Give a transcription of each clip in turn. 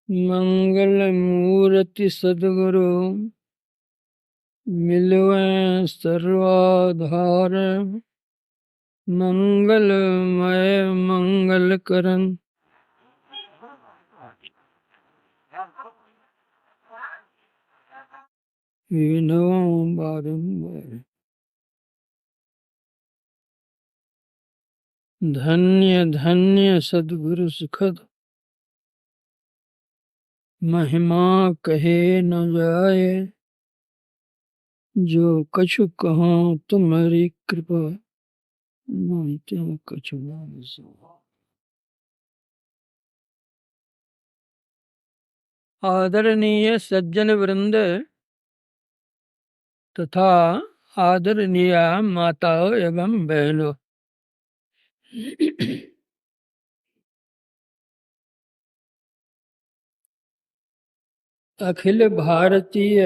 मंगल मूर्ति सद्गुरु मिलवे सर्वाधार। मंगलमय मंगल करन विनो बारंबार। धन्य धन्य सद्गुरु सुखद महिमा कहे न जाए। जो कछु कहाँ तुम्हारी कृपा मानते कछु नाम सो। आदरणीय सज्जन वृंद तथा आदरणीय माताओं एवं बहनों, अखिल भारतीय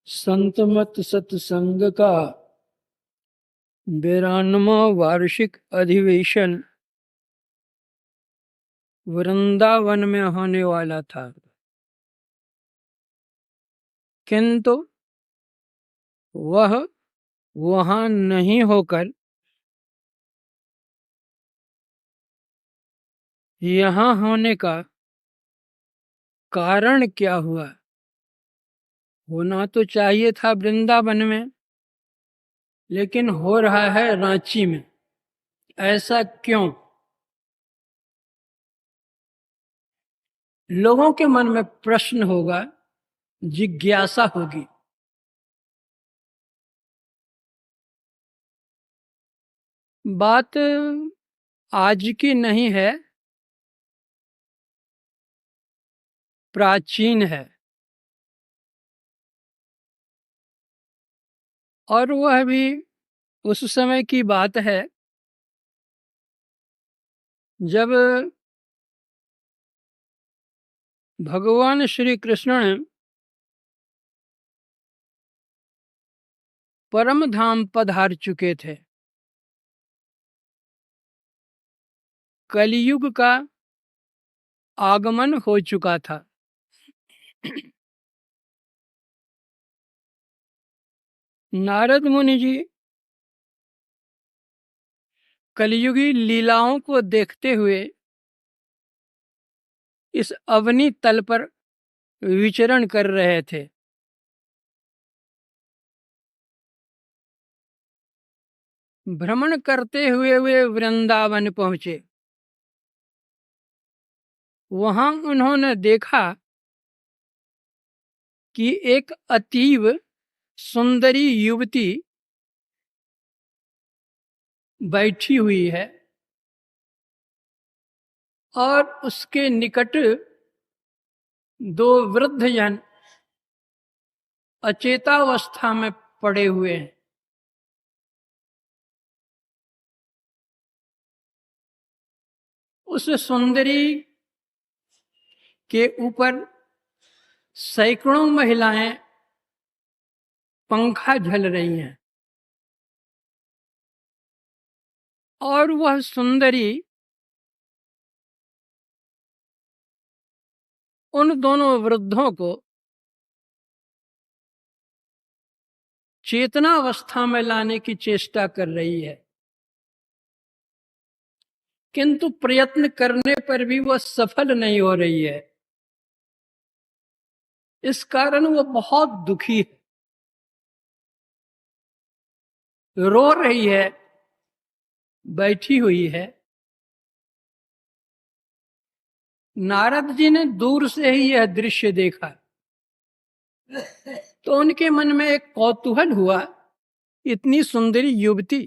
संतमत सत्संग का 92वां वार्षिक अधिवेशन वृंदावन में होने वाला था, किंतु वह वहां नहीं होकर यहाँ होने का कारण क्या हुआ। होना तो चाहिए था वृंदावन में, लेकिन हो रहा है रांची में। ऐसा क्यों? लोगों के मन में प्रश्न होगा, जिज्ञासा होगी। बात आज की नहीं है, प्राचीन है। और वह भी उस समय की बात है जब भगवान श्री कृष्ण ने परम धाम पधार चुके थे। कलियुग का आगमन हो चुका था। नारद मुनि जी कलियुगी लीलाओं को देखते हुए इस अवनी तल पर विचरण कर रहे थे। भ्रमण करते हुए वे वृंदावन पहुंचे। वहां उन्होंने देखा कि एक अतीव सुंदरी युवती बैठी हुई है और उसके निकट दो वृद्ध जन अचेतावस्था में पड़े हुए हैं। उस सुंदरी के ऊपर सैकड़ों महिलाएं पंखा झल रही हैं और वह सुंदरी उन दोनों वृद्धों को चेतनावस्था में लाने की चेष्टा कर रही है, किंतु प्रयत्न करने पर भी वह सफल नहीं हो रही है। इस कारण वह बहुत दुखी है, रो रही है, बैठी हुई है। नारद जी ने दूर से ही यह दृश्य देखा तो उनके मन में एक कौतूहल हुआ। इतनी सुंदरी युवती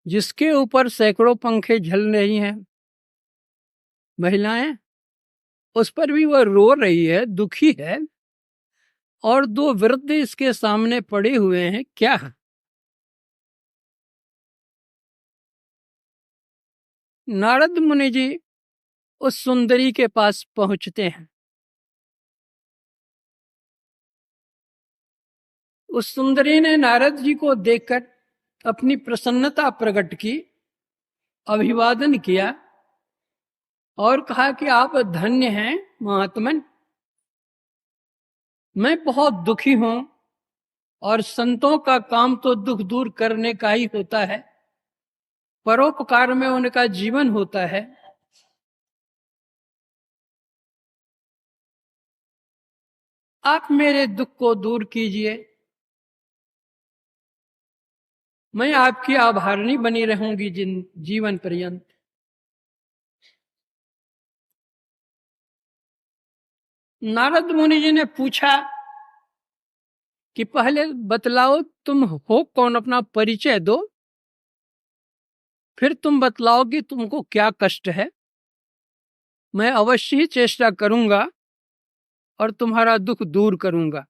जिसके ऊपर सैकड़ों पंखे झल रही हैं महिलाएं, उस पर भी वह रो रही है, दुखी है, और दो वृद्ध इसके सामने पड़े हुए हैं। क्या? नारद मुनि जी उस सुंदरी के पास पहुंचते हैं। उस सुंदरी ने नारद जी को देखकर अपनी प्रसन्नता प्रकट की, अभिवादन किया और कहा कि आप धन्य हैं महात्मन, मैं बहुत दुखी हूं और संतों का काम तो दुख दूर करने का ही होता है, परोपकार में उनका जीवन होता है। आप मेरे दुख को दूर कीजिए, मैं आपकी आभारणी बनी रहूंगी जीवन पर्यंत। नारद मुनि जी ने पूछा कि पहले बतलाओ तुम हो कौन, अपना परिचय दो, फिर तुम बतलाओ कि तुमको क्या कष्ट है। मैं अवश्य ही चेष्टा करूंगा और तुम्हारा दुख दूर करूंगा।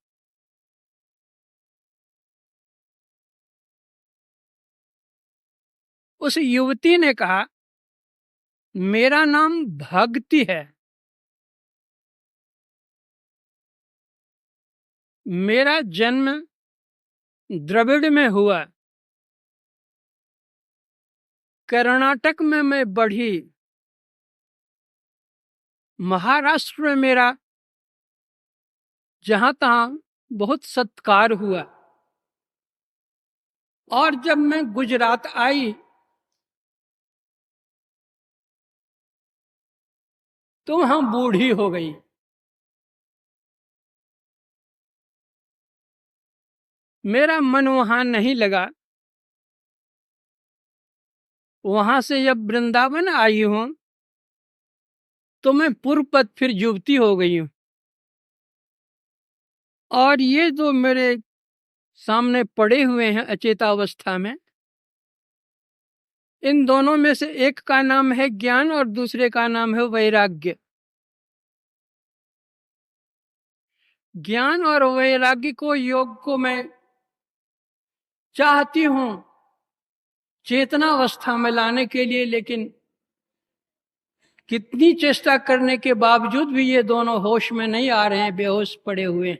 उस युवती ने कहा, मेरा नाम भक्ति है, मेरा जन्म द्रविड़ में हुआ, कर्नाटक में मैं बढ़ी, महाराष्ट्र में मेरा जहां तहां बहुत सत्कार हुआ, और जब मैं गुजरात आई तो वहां बूढ़ी हो गई। मेरा मन वहां नहीं लगा। वहां से जब वृंदावन आई हूं तो मैं पूर्व पद फिर युवती हो गई हूं। और ये जो मेरे सामने पड़े हुए हैं अचेतावस्था में, इन दोनों में से एक का नाम है ज्ञान और दूसरे का नाम है वैराग्य। ज्ञान और वैराग्य को, योग को मैं चाहती हूं चेतनावस्था में लाने के लिए, लेकिन कितनी चेष्टा करने के बावजूद भी ये दोनों होश में नहीं आ रहे हैं, बेहोश पड़े हुए हैं।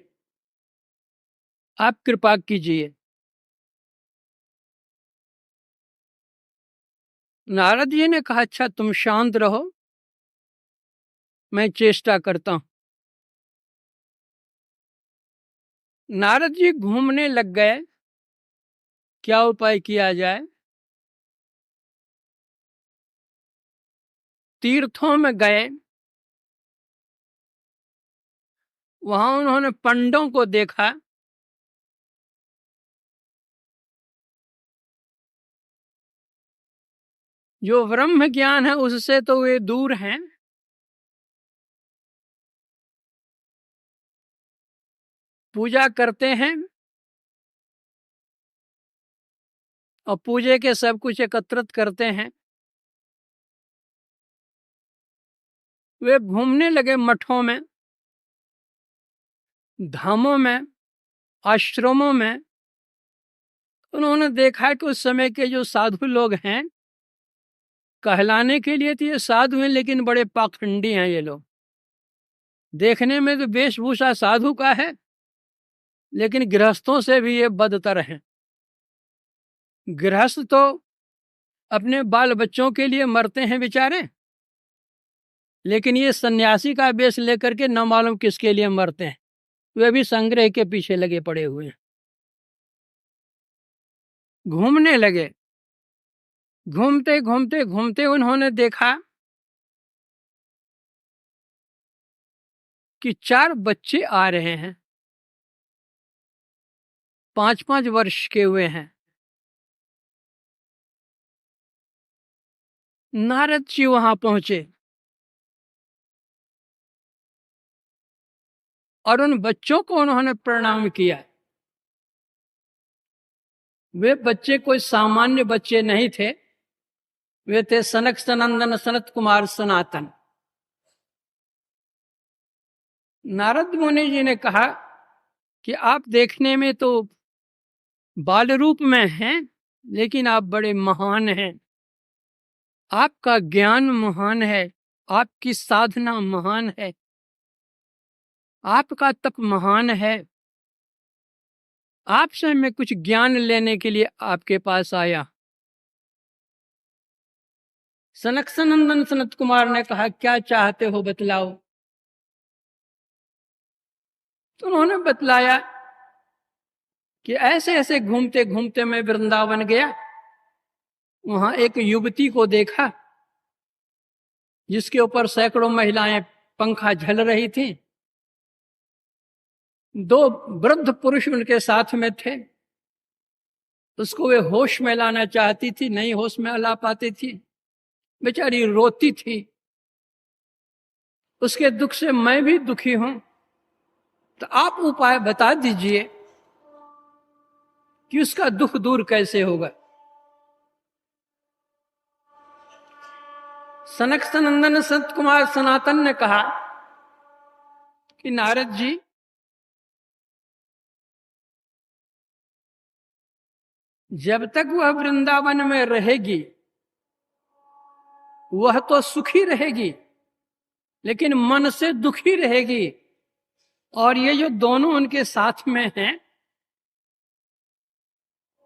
आप कृपा कीजिए। नारद जी ने कहा, अच्छा तुम शांत रहो, मैं चेष्टा करता हूं। नारद जी घूमने लग गए, क्या उपाय किया जाए। तीर्थों में गए, वहां उन्होंने पंडों को देखा। जो ब्रह्म ज्ञान है उससे तो वे दूर हैं, पूजा करते हैं और पूजे के सब कुछ एकत्रित करते हैं। वे घूमने लगे मठों में, धामों में, आश्रमों में। उन्होंने देखा कि उस समय के जो साधु लोग हैं, कहलाने के लिए तो ये साधु हैं लेकिन बड़े पाखंडी हैं ये लोग। देखने में तो वेशभूषा साधु का है, लेकिन गृहस्थों से भी ये बदतर हैं। गृहस्थ तो अपने बाल बच्चों के लिए मरते हैं बेचारे, लेकिन ये सन्यासी का वेश लेकर के न मालूम किसके लिए मरते हैं। वे भी संग्रह के पीछे लगे पड़े हुए हैं। घूमने लगे, घूमते घूमते घूमते उन्होंने देखा कि 4 बच्चे आ रहे हैं, 5-5 वर्ष के हुए हैं। नारद जी वहां पहुंचे और उन बच्चों को उन्होंने प्रणाम किया। वे बच्चे कोई सामान्य बच्चे नहीं थे, वे थे सनक सनंदन सनत कुमार सनातन। नारद मुनि जी ने कहा कि आप देखने में तो बाल रूप में हैं, लेकिन आप बड़े महान हैं। आपका ज्ञान महान है, आपकी साधना महान है, आपका तप महान है। आपसे मैं कुछ ज्ञान लेने के लिए आपके पास आया। सनक सनत कुमार ने कहा, क्या चाहते हो बतलाओ। तो उन्होंने बतलाया कि ऐसे ऐसे घूमते घूमते मैं वृंदावन गया, वहां एक युवती को देखा जिसके ऊपर सैकड़ों महिलाएं पंखा झल रही थी। दो वृद्ध पुरुष उनके साथ में थे। उसको वे होश में लाना चाहती थी, नहीं होश में ला पाती थी, बेचारी रोती थी। उसके दुख से मैं भी दुखी हूं, तो आप उपाय बता दीजिए कि उसका दुख दूर कैसे होगा। सनक सनंदन संत कुमार सनातन ने कहा कि नारद जी, जब तक वह वृंदावन में रहेगी वह तो सुखी रहेगी, लेकिन मन से दुखी रहेगी। और ये जो दोनों उनके साथ में हैं,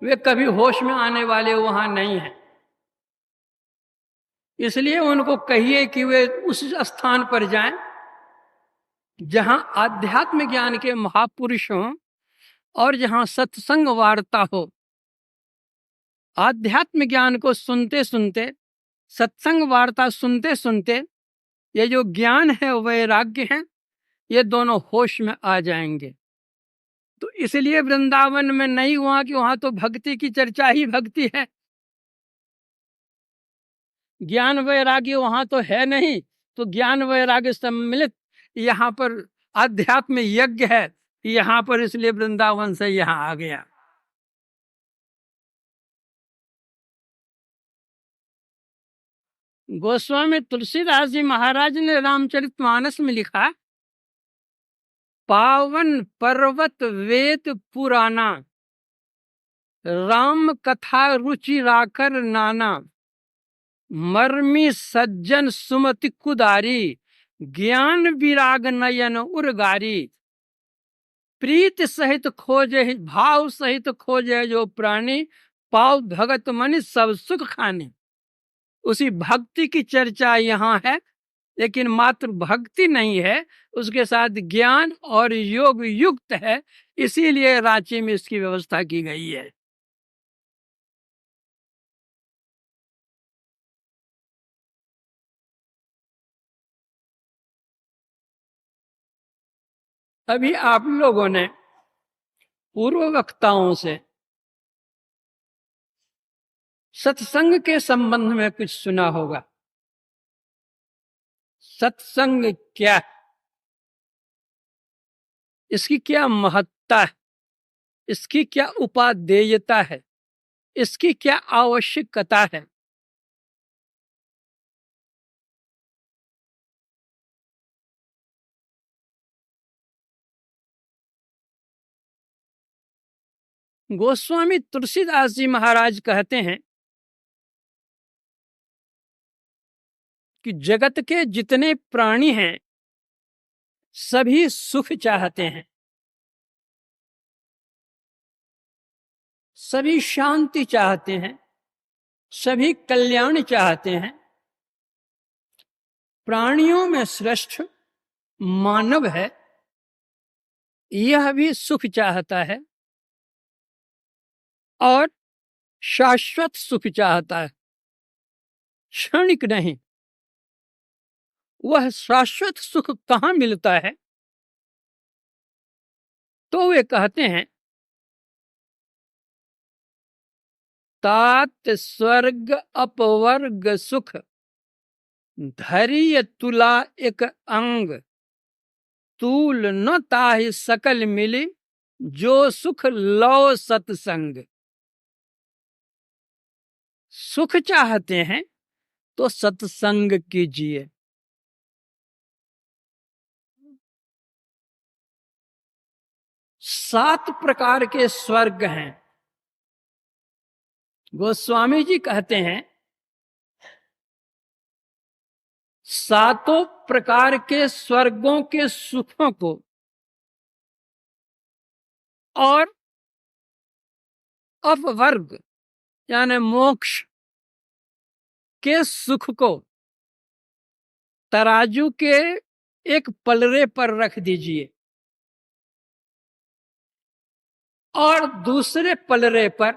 वे कभी होश में आने वाले वहां नहीं हैं। इसलिए उनको कहिए कि वे उस स्थान पर जाएं जहां आध्यात्म ज्ञान के महापुरुष हों और जहां सत्संग वार्ता हो। आध्यात्म ज्ञान को सुनते सुनते, सत्संग वार्ता सुनते सुनते, ये जो ज्ञान है वैराग्य है, ये दोनों होश में आ जाएंगे। तो इसलिए वृंदावन में नहीं हुआ कि वहां तो भक्ति की चर्चा ही भक्ति है, ज्ञान वैराग्य वहां तो है नहीं। तो ज्ञान वैराग्य सम्मिलित यहाँ पर आध्यात्म यज्ञ है यहाँ पर, इसलिए वृंदावन से यहाँ आ गया। गोस्वामी तुलसीदास जी महाराज ने रामचरितमानस में लिखा, पावन पर्वत वेद पुराना, राम कथा रुचि राकर नाना, मर्मी सज्जन सुमति कुदारी, ज्ञान विराग नयन उर्गारी, प्रीत सहित खोजे भाव सहित खोजे जो प्राणी, पाव भगत मन सब सुख खाने। उसी भक्ति की चर्चा यहाँ है, लेकिन मात्र भक्ति नहीं है, उसके साथ ज्ञान और योग युक्त है। इसीलिए रांची में इसकी व्यवस्था की गई है। अभी आप लोगों ने पूर्व वक्ताओं से सत्संग के संबंध में कुछ सुना होगा। सत्संग क्या है, इसकी क्या महत्ता है, इसकी क्या उपादेयता है, इसकी क्या आवश्यकता है। गोस्वामी तुलसीदास जी महाराज कहते हैं कि जगत के जितने प्राणी हैं सभी सुख चाहते हैं, सभी शांति चाहते हैं, सभी कल्याण चाहते हैं। प्राणियों में श्रेष्ठ मानव है, यह भी सुख चाहता है और शाश्वत सुख चाहता है, क्षणिक नहीं। वह शाश्वत सुख कहाँ मिलता है? तो वे कहते हैं, तात स्वर्ग अपवर्ग सुख, धैर्य तुला एक अंग, तूल न ताहि सकल मिली, जो सुख लो सत्संग। सुख चाहते हैं तो सत्संग कीजिए। 7 प्रकार के स्वर्ग हैं। गोस्वामी जी कहते हैं, 7 प्रकार के स्वर्गों के सुखों को और अपवर्ग यानी मोक्ष के सुख को तराजू के एक पलड़े पर रख दीजिए और दूसरे पलड़े पर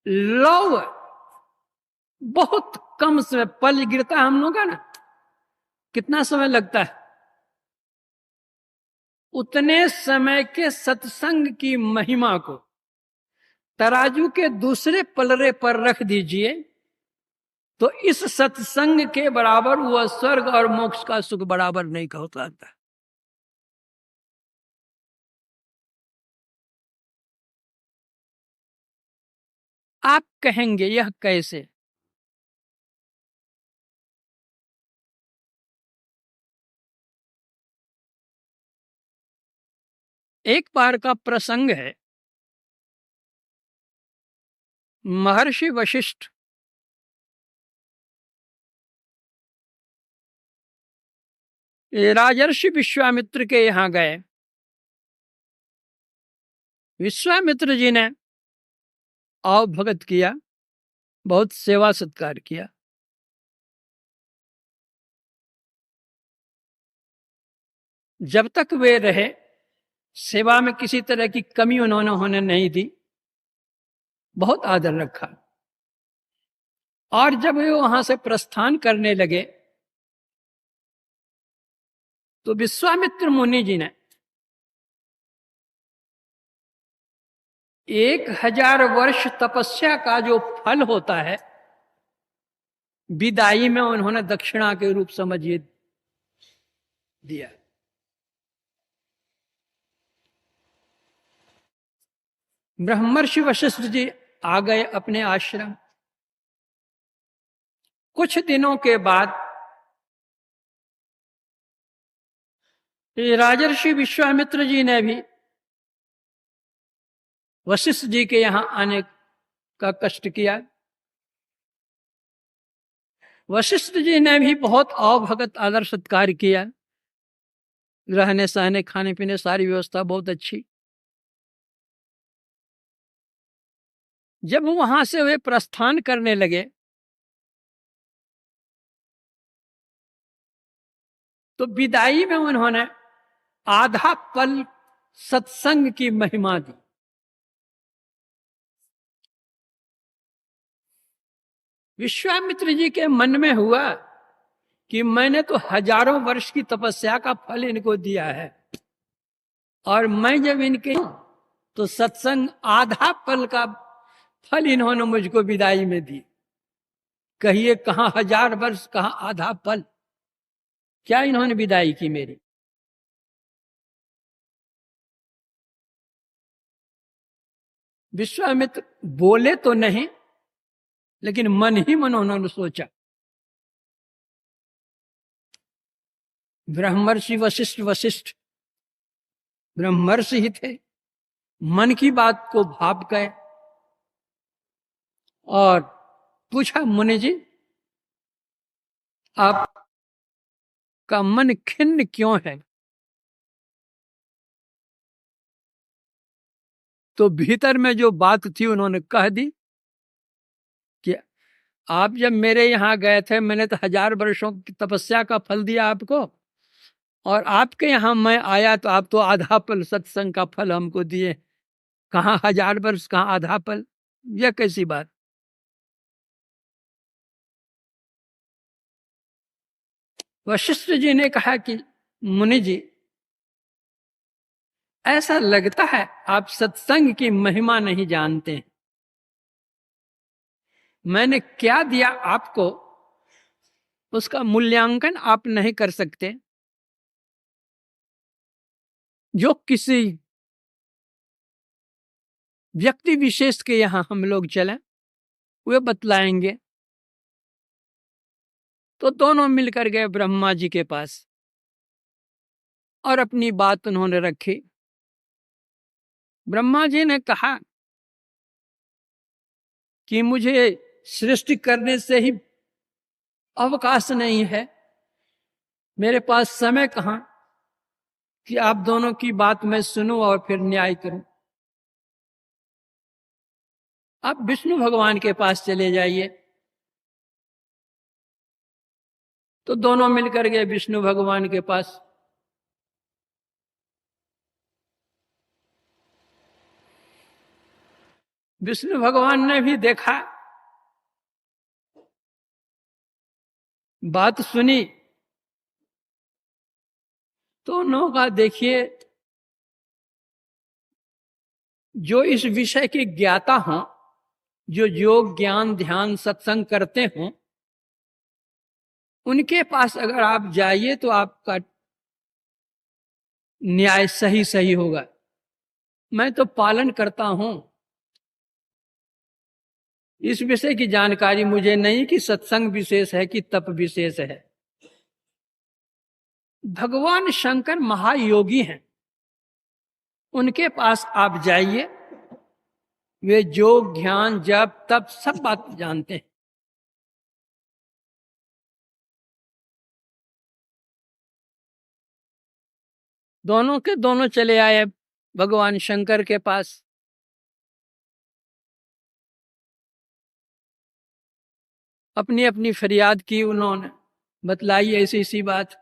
लौह बहुत कम समय पल गिरता है हम लोग का ना, कितना समय लगता है, उतने समय के सत्संग की महिमा को तराजू के दूसरे पलड़े पर रख दीजिए तो इस सत्संग के बराबर वह स्वर्ग और मोक्ष का सुख बराबर नहीं हो सकता। आप कहेंगे यह कैसे? एक बार का प्रसंग है, महर्षि वशिष्ठ राजर्षि विश्वामित्र के यहां गए। विश्वामित्र जी ने आव भगत किया, बहुत सेवा सत्कार किया। जब तक वे रहे सेवा में किसी तरह की कमी उन्होंने होने नहीं दी, बहुत आदर रखा। और जब वे वहां से प्रस्थान करने लगे तो विश्वामित्र मुनि जी ने 1000 वर्ष तपस्या का जो फल होता है विदाई में उन्होंने दक्षिणा के रूप समझिए दिया। ब्रह्मर्षि वशिष्ठ जी आ गए अपने आश्रम। कुछ दिनों के बाद राजर्षि विश्वामित्र जी ने भी वशिष्ठ जी के यहां आने का कष्ट किया। वशिष्ठ जी ने भी बहुत अवभगत आदर सत्कार किया, रहने सहने खाने पीने सारी व्यवस्था बहुत अच्छी। जब वहां से वे प्रस्थान करने लगे तो विदाई में उन्होंने आधा पल सत्संग की महिमा दी। विश्वामित्र जी के मन में हुआ कि मैंने तो हजारों वर्ष की तपस्या का फल इनको दिया है और मैं जब इनके तो सत्संग आधा पल का फल इन्होंने मुझको विदाई में दी। कहिए कहां 1000 वर्ष, कहां आधा पल, क्या इन्होंने विदाई की मेरी। विश्वामित्र बोले तो नहीं, लेकिन मन ही मन उन्होंने सोचा। ब्रह्मर्षि वशिष्ठ वशिष्ठ ब्रह्मर्षि ही थे, मन की बात को भाप गए और पूछा, मुनि जी आपका मन खिन्न क्यों है? तो भीतर में जो बात थी उन्होंने कह दी कि आप जब मेरे यहां गए थे मैंने तो 1000 वर्षों की तपस्या का फल दिया आपको, और आपके यहां मैं आया तो आप तो आधा पल सत्संग का फल हमको दिए। कहां 1000 वर्ष, कहां आधा पल, यह कैसी बात। वशिष्ठ जी ने कहा कि मुनि जी ऐसा लगता है आप सत्संग की महिमा नहीं जानते। मैंने क्या दिया आपको उसका मूल्यांकन आप नहीं कर सकते। जो किसी व्यक्ति विशेष के यहां हम लोग चले वे बतलाएंगे। तो दोनों मिलकर गए ब्रह्मा जी के पास और अपनी बात उन्होंने रखी। ब्रह्मा जी ने कहा कि मुझे सृष्टि करने से ही अवकाश नहीं है, मेरे पास समय कहां कि आप दोनों की बात मैं सुनूं और फिर न्याय करूं। आप विष्णु भगवान के पास चले जाइए। तो दोनों मिलकर गए विष्णु भगवान के पास। विष्णु भगवान ने भी देखा, बात सुनी। तो उन्होंने कहा, देखिए, जो इस विषय के ज्ञाता हों, जो योग ज्ञान ध्यान सत्संग करते हों, उनके पास अगर आप जाइए तो आपका न्याय सही सही होगा। मैं तो पालन करता हूं, इस विषय की जानकारी मुझे नहीं कि सत्संग विशेष है कि तप विशेष है। भगवान शंकर महायोगी हैं, उनके पास आप जाइए, वे योग ध्यान जप तप सब बात जानते हैं। दोनों के दोनों चले आए भगवान शंकर के पास। अपनी अपनी फरियाद की, उन्होंने बतलाई ऐसी सी बात।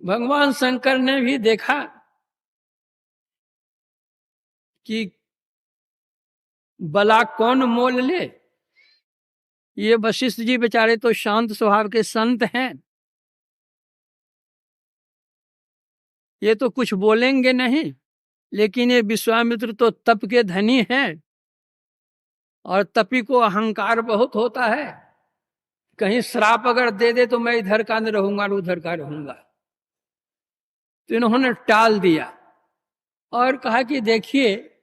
भगवान शंकर ने भी देखा कि बला कौन मोल ले, ये वशिष्ठ जी बेचारे तो शांत स्वभाव के संत हैं, ये तो कुछ बोलेंगे नहीं, लेकिन ये विश्वामित्र तो तप के धनी हैं, और तपी को अहंकार बहुत होता है। कहीं श्राप अगर दे दे तो मैं इधर का नहीं रहूंगा और उधर का रहूंगा। तो इन्होंने टाल दिया और कहा कि देखिए,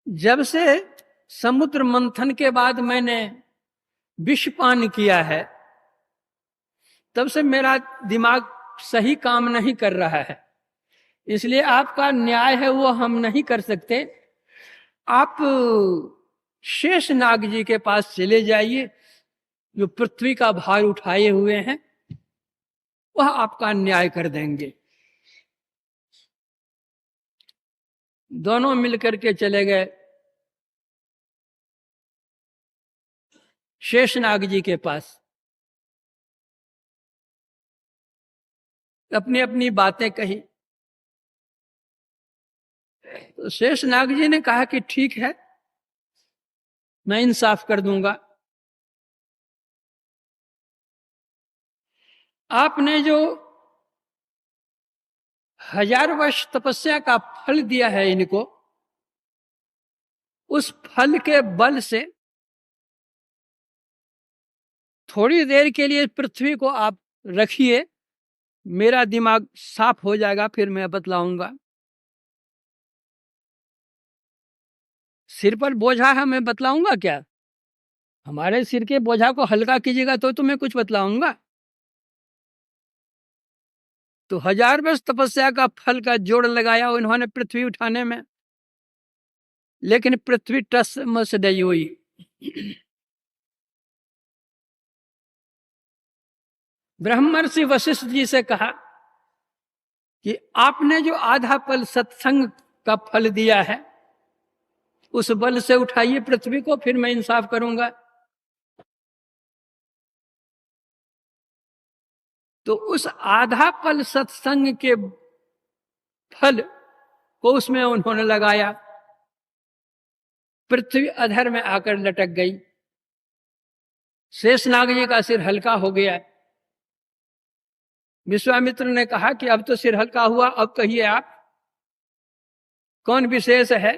जब से समुद्र मंथन के बाद मैंने विष पान किया है, तब से मेरा दिमाग सही काम नहीं कर रहा है, इसलिए आपका न्याय है वो हम नहीं कर सकते। आप शेष नाग जी के पास चले जाइए, जो पृथ्वी का भार उठाए हुए हैं, वह आपका न्याय कर देंगे। दोनों मिलकर के चले गए शेषनाग जी के पास, अपनी अपनी बातें कही। तो शेषनाग जी ने कहा कि ठीक है, मैं इंसाफ कर दूंगा। आपने जो 1000 वर्ष तपस्या का फल दिया है इनको, उस फल के बल से थोड़ी देर के लिए पृथ्वी को आप रखिए, मेरा दिमाग साफ हो जाएगा, फिर मैं बतलाऊंगा। सिर पर बोझा है, मैं बतलाऊंगा क्या? हमारे सिर के बोझा को हल्का कीजिएगा तो मैं कुछ बतलाऊंगा। तो 1000 वर्ष तपस्या का फल का जोड़ लगाया उन्होंने पृथ्वी उठाने में, लेकिन पृथ्वी टस मस नहीं हुई। ब्रह्मर्षि वशिष्ठ जी से कहा कि आपने जो आधा पल सत्संग का फल दिया है, उस बल से उठाइए पृथ्वी को, फिर मैं इंसाफ करूंगा। तो उस आधा पल सत्संग के फल को उसमें उन्होंने लगाया, पृथ्वी अधर में आकर लटक गई। शेषनाग जी का सिर हल्का हो गया। विश्वामित्र ने कहा कि अब तो सिर हल्का हुआ, अब कहिए आप कौन विशेष है?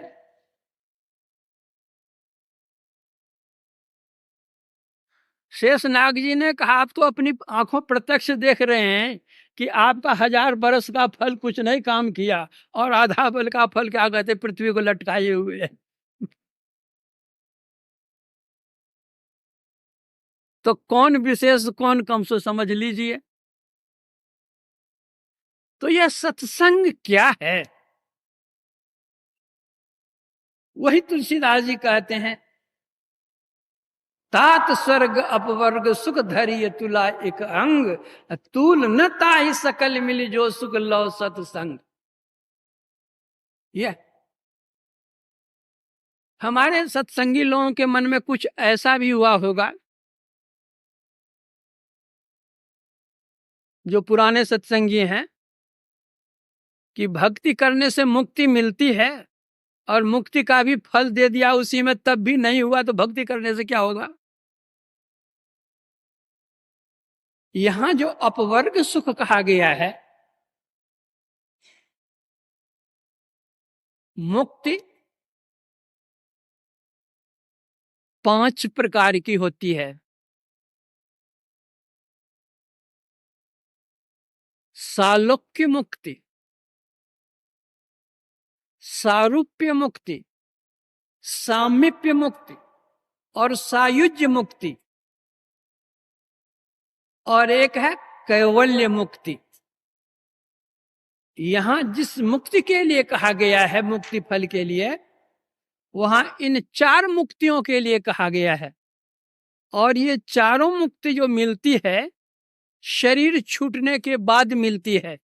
शेषनाग जी ने कहा, आप तो अपनी आंखों प्रत्यक्ष देख रहे हैं कि आपका 1000 बरस का फल कुछ नहीं काम किया, और आधा बल का फल क्या कहते पृथ्वी को लटकाए हुए है। तो कौन विशेष कौन कम, सो समझ लीजिए। तो यह सत्संग क्या है? वही तुलसीदास जी कहते हैं, तात स्वर्ग अपवर्ग सुख धरिय तुला एक अंग, तूल न ताहि सकल मिल जो सुख लो सत्संग। यह हमारे सत्संगी लोगों के मन में कुछ ऐसा भी हुआ होगा, जो पुराने सत्संगी हैं, कि भक्ति करने से मुक्ति मिलती है और मुक्ति का भी फल दे दिया उसी में, तब भी नहीं हुआ तो भक्ति करने से क्या होगा। यहां जो अपवर्ग सुख कहा गया है, मुक्ति 5 प्रकार की होती है। सालोक्य मुक्ति, सारूप्य मुक्ति, सामीप्य मुक्ति और सायुज्य मुक्ति, और एक है कैवल्य मुक्ति। यहां जिस मुक्ति के लिए कहा गया है, मुक्ति फल के लिए, वहां इन 4 मुक्तियों के लिए कहा गया है। और ये चारों मुक्ति जो मिलती है, शरीर छूटने के बाद मिलती है,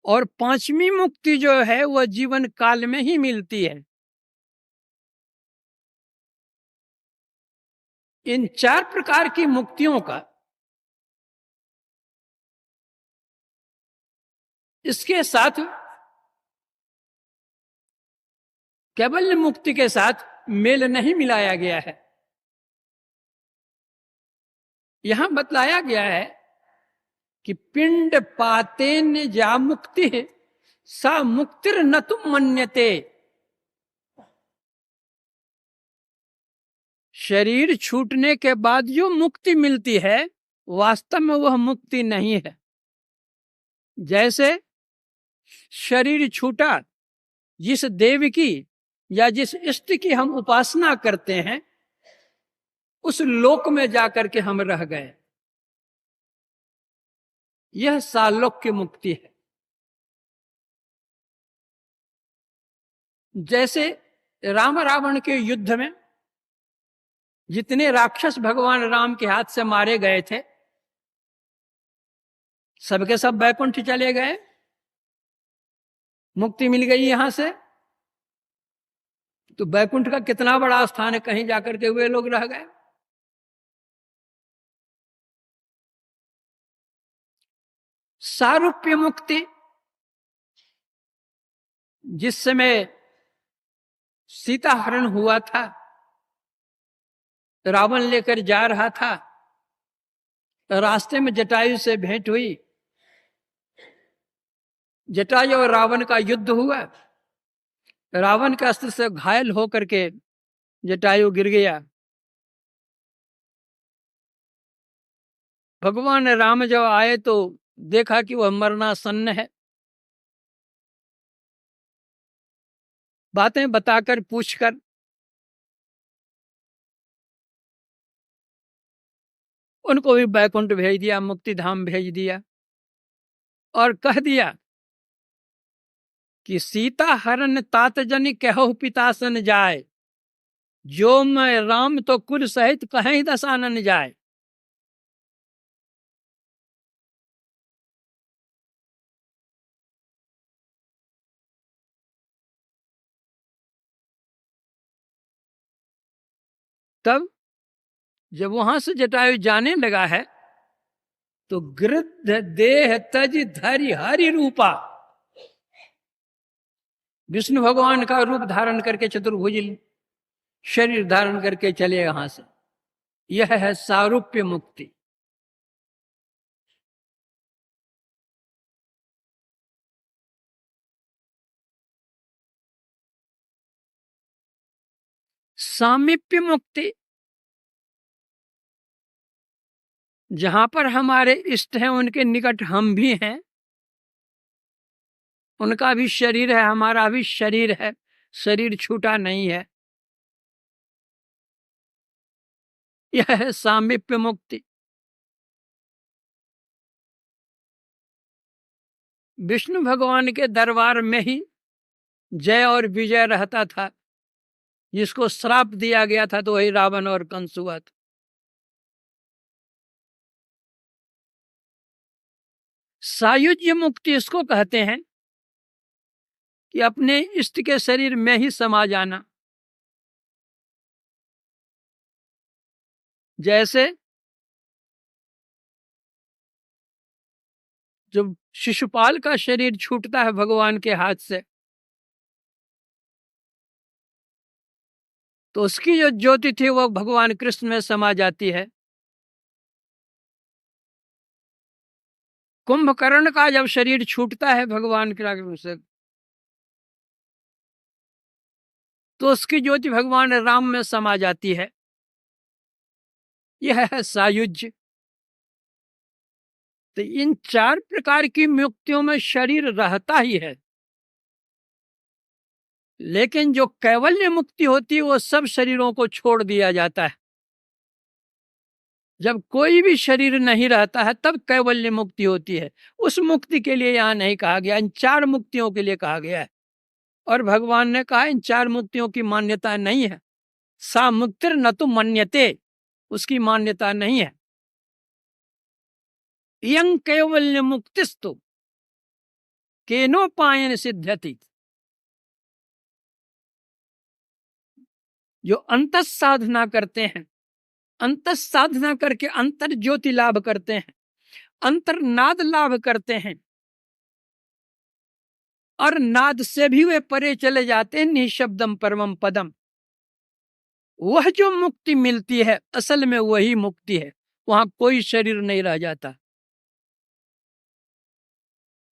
और 5वीं मुक्ति जो है वह जीवन काल में ही मिलती है। इन 4 प्रकार की मुक्तियों का इसके साथ, कैवल्य मुक्ति के साथ मेल नहीं मिलाया गया है। यहां बतलाया गया है कि पिंड पातेन जा मुक्ति सा मुक्तिर न तुम मन्यते। शरीर छूटने के बाद जो मुक्ति मिलती है, वास्तव में वह मुक्ति नहीं है। जैसे शरीर छूटा, जिस देव की या जिस इष्ट की हम उपासना करते हैं, उस लोक में जाकर के हम रह गए, यह सालोक्य मुक्ति है। जैसे राम रावण के युद्ध में जितने राक्षस भगवान राम के हाथ से मारे गए थे, सबके सब बैकुंठ चले गए, मुक्ति मिल गई यहां से। तो बैकुंठ का कितना बड़ा स्थान है, कहीं जाकर के वे लोग रह गए। सारूप्य मुक्ति, जिस समय सीता हरण हुआ था, रावण लेकर जा रहा था, रास्ते में जटायु से भेंट हुई, जटायु और रावण का युद्ध हुआ, रावण के अस्त्र से घायल होकर के जटायु गिर गया। भगवान राम जब आए तो देखा कि वह मरणासन्न है। बातें बताकर पूछकर उनको भी बैकुंठ भेज दिया, मुक्ति धाम भेज दिया, और कह दिया कि सीता हरण तात जनि कहु पितासन जाए, जो मैं राम तो कुल सहित कहीं दसानन जाए। तब जब वहां से जटायु जाने लगा है, तो गृद्ध देह तज धरि हरि रूपा, विष्णु भगवान का रूप धारण करके चतुर्भुज शरीर धारण करके चले यहां से। यह है सारूप्य मुक्ति। सामीप्य मुक्ति, जहां पर हमारे इष्ट हैं, उनके निकट हम भी हैं, उनका भी शरीर है, हमारा भी शरीर है, शरीर छूटा नहीं है, यह है सामीप्य मुक्ति। विष्णु भगवान के दरबार में ही जय और विजय रहता था। जिसको श्राप दिया गया था तो वही रावण और कंस हुआ था। सायुज्य मुक्ति इसको कहते हैं कि अपने इष्ट के शरीर में ही समा जाना। जैसे जब शिशुपाल का शरीर छूटता है भगवान के हाथ से, तो उसकी जो ज्योति थी वो भगवान कृष्ण में समा जाती है। कुंभकर्ण का जब शरीर छूटता है भगवान के से, तो उसकी ज्योति भगवान राम में समा जाती है। यह है सायुज्य। तो इन 4 प्रकार की मुक्तियों में शरीर रहता ही है, लेकिन जो कैवल्य मुक्ति होती है वो सब शरीरों को छोड़ दिया जाता है। जब कोई भी शरीर नहीं रहता है तब कैवल्य मुक्ति होती है। उस मुक्ति के लिए यहाँ नहीं कहा गया, इन 4 मुक्तियों के लिए कहा गया है। और भगवान ने कहा इन 4 मुक्तियों की मान्यता नहीं है। सा मुक्तिर न तो मन्यते, उसकी मान्यता नहीं है। यं कैवल्य मुक्तिस्तु केनोपायन सिद्ध्यति। जो अंत साधना करते हैं, अंत साधना करके अंतर ज्योति लाभ करते हैं, अंतर नाद लाभ करते हैं, और नाद से भी वे परे चले जाते हैं, निशब्दम परमम पदम। वह जो मुक्ति मिलती है असल में वही मुक्ति है, वहां कोई शरीर नहीं रह जाता।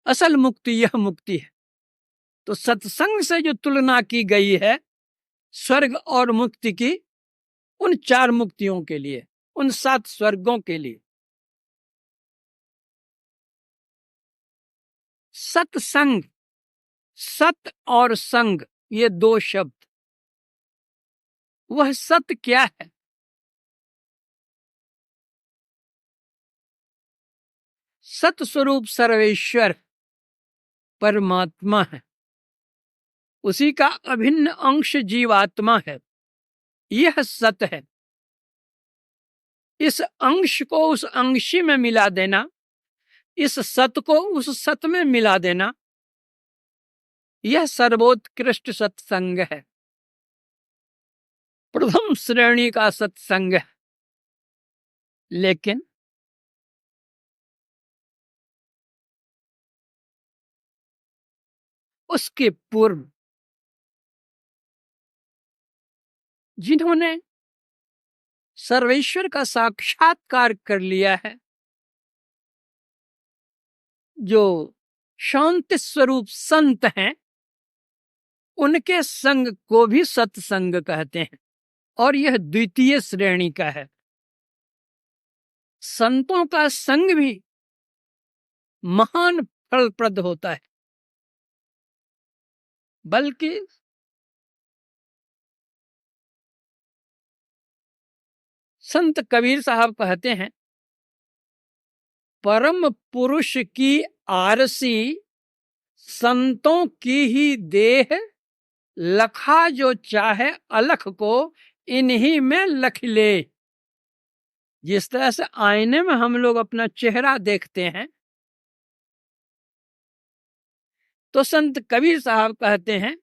असल मुक्ति यह मुक्ति है। तो सत्संग से जो तुलना की गई है स्वर्ग और मुक्ति की, उन 4 मुक्तियों के लिए, उन 7 स्वर्गों के लिए। सत्संग, सत और संग, ये 2 शब्द। वह सत्य क्या है? सत स्वरूप सर्वेश्वर परमात्मा है, उसी का अभिन्न अंश जीवात्मा है। यह सत है। इस अंश को उस अंशी में मिला देना, इस सत को उस सत में मिला देना, यह सर्वोत्कृष्ट सत्संग है, प्रथम श्रेणी का सत्संग है। लेकिन उसके पूर्व जिन्होंने सर्वेश्वर का साक्षात्कार कर लिया है, जो शांति स्वरूप संत हैं, उनके संग को भी सत्संग कहते हैं, और यह द्वितीय श्रेणी का है। संतों का संग भी महान फलप्रद होता है। बल्कि संत कबीर साहब कहते हैं, परम पुरुष की आरसी संतों की ही देह, लखा जो चाहे अलख को इन्हीं में लख ले। जिस तरह से आईने में हम लोग अपना चेहरा देखते हैं, तो संत कबीर साहब कहते हैं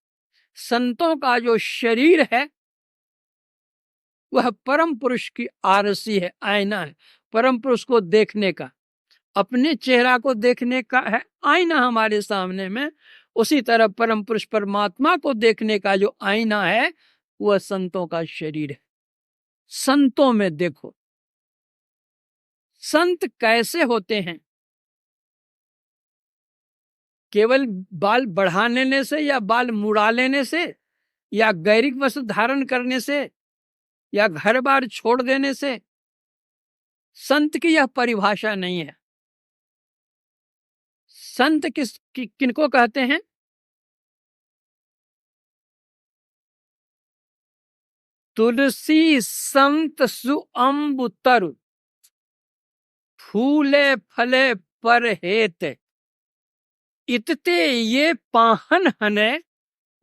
संतों का जो शरीर है वह परम पुरुष की आरसी है, आईना है। परम पुरुष को देखने का, अपने चेहरा को देखने का है आईना हमारे सामने में। उसी तरह परम पुरुष परमात्मा को देखने का जो आईना है वह संतों का शरीर है। संतों में देखो, संत कैसे होते हैं? केवल बाल बढ़ा लेने से, या बाल मुड़ा लेने से, या गैरिक वस्त्र धारण करने से, या घर बार छोड़ देने से संत की यह परिभाषा नहीं है। संत किनको कहते हैं? तुलसी संत सुअंबु तरु, फूले फले पर हेत, इतते ये पाहन हने,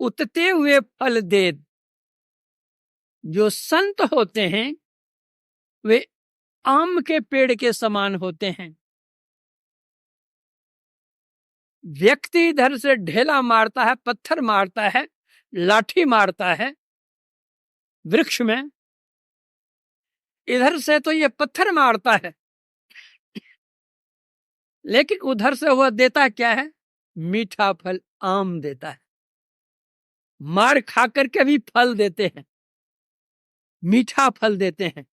उतते हुए फल दे। जो संत होते हैं वे आम के पेड़ के समान होते हैं। व्यक्ति इधर से ढेला मारता है, पत्थर मारता है, लाठी मारता है वृक्ष में, इधर से तो ये पत्थर मारता है, लेकिन उधर से वह देता क्या है? मीठा फल, आम देता है। मार खा करके भी फल देते हैं, मीठा फल देते हैं।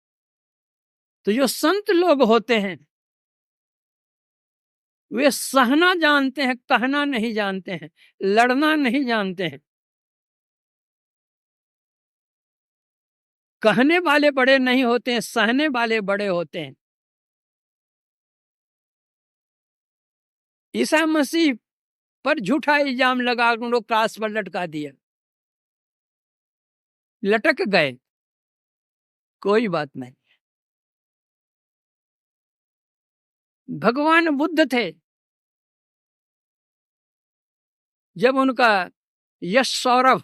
तो जो संत लोग होते हैं वे सहना जानते हैं, कहना नहीं जानते हैं, लड़ना नहीं जानते हैं। कहने वाले बड़े नहीं होते हैं, सहने वाले बड़े होते हैं। ईसा मसीह पर झूठा इल्जाम लगा उन लोग क्रास पर लटका दिया, लटक गए, कोई बात नहीं। भगवान बुद्ध थे, जब उनका यश सौरभ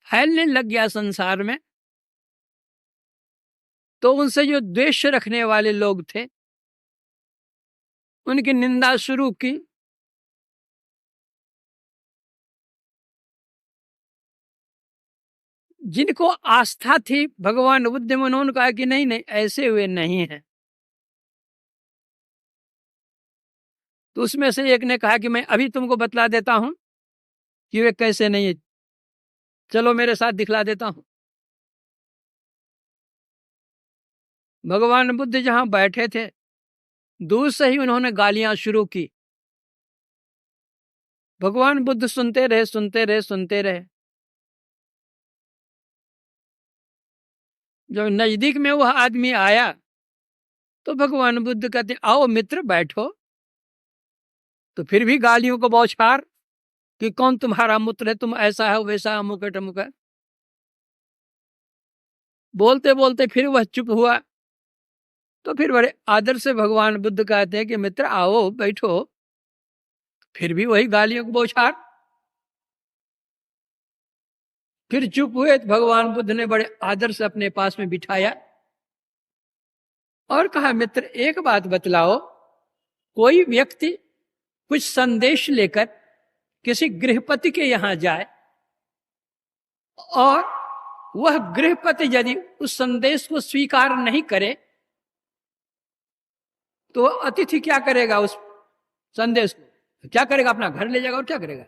फैलने लग गया संसार में, तो उनसे जो द्वेष रखने वाले लोग थे उनकी निंदा शुरू की। जिनको आस्था थी भगवान बुद्ध में, उन्होंने कहा कि नहीं नहीं, ऐसे वे नहीं हैं। तो उसमें से एक ने कहा कि मैं अभी तुमको बतला देता हूं कि वे कैसे नहीं है, चलो मेरे साथ दिखला देता हूं। भगवान बुद्ध जहां बैठे थे, दूर से ही उन्होंने गालियां शुरू की। भगवान बुद्ध सुनते रहे, सुनते रहे, सुनते रहे। जब नजदीक में वह आदमी आया तो भगवान बुद्ध कहते, आओ मित्र बैठो। तो फिर भी गालियों को बौछार कि कौन तुम्हारा मित्र है, तुम ऐसा है वैसा, अमुक है टमुक है। बोलते बोलते फिर वह चुप हुआ। तो फिर बड़े आदर से भगवान बुद्ध कहते हैं कि मित्र आओ बैठो। फिर भी वही गालियों को बौछार। फिर चुप हुए तो भगवान बुद्ध ने बड़े आदर से अपने पास में बिठाया और कहा, मित्र एक बात बतलाओ, कोई व्यक्ति कुछ संदेश लेकर किसी गृहपति के यहां जाए और वह गृहपति यदि उस संदेश को स्वीकार नहीं करे तो अतिथि क्या करेगा? उस संदेश को क्या करेगा? अपना घर ले जाएगा और क्या करेगा?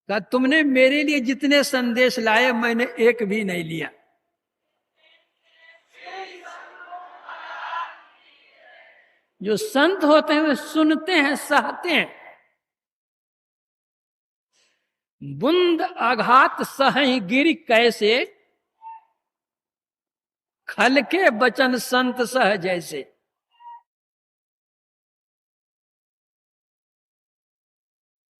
कहा, तुमने मेरे लिए जितने संदेश लाए मैंने एक भी नहीं लिया। जो संत होते हैं वे सुनते हैं, सहते हैं। बुंद आघात सही गिर कैसे, खल के बचन संत सह जैसे।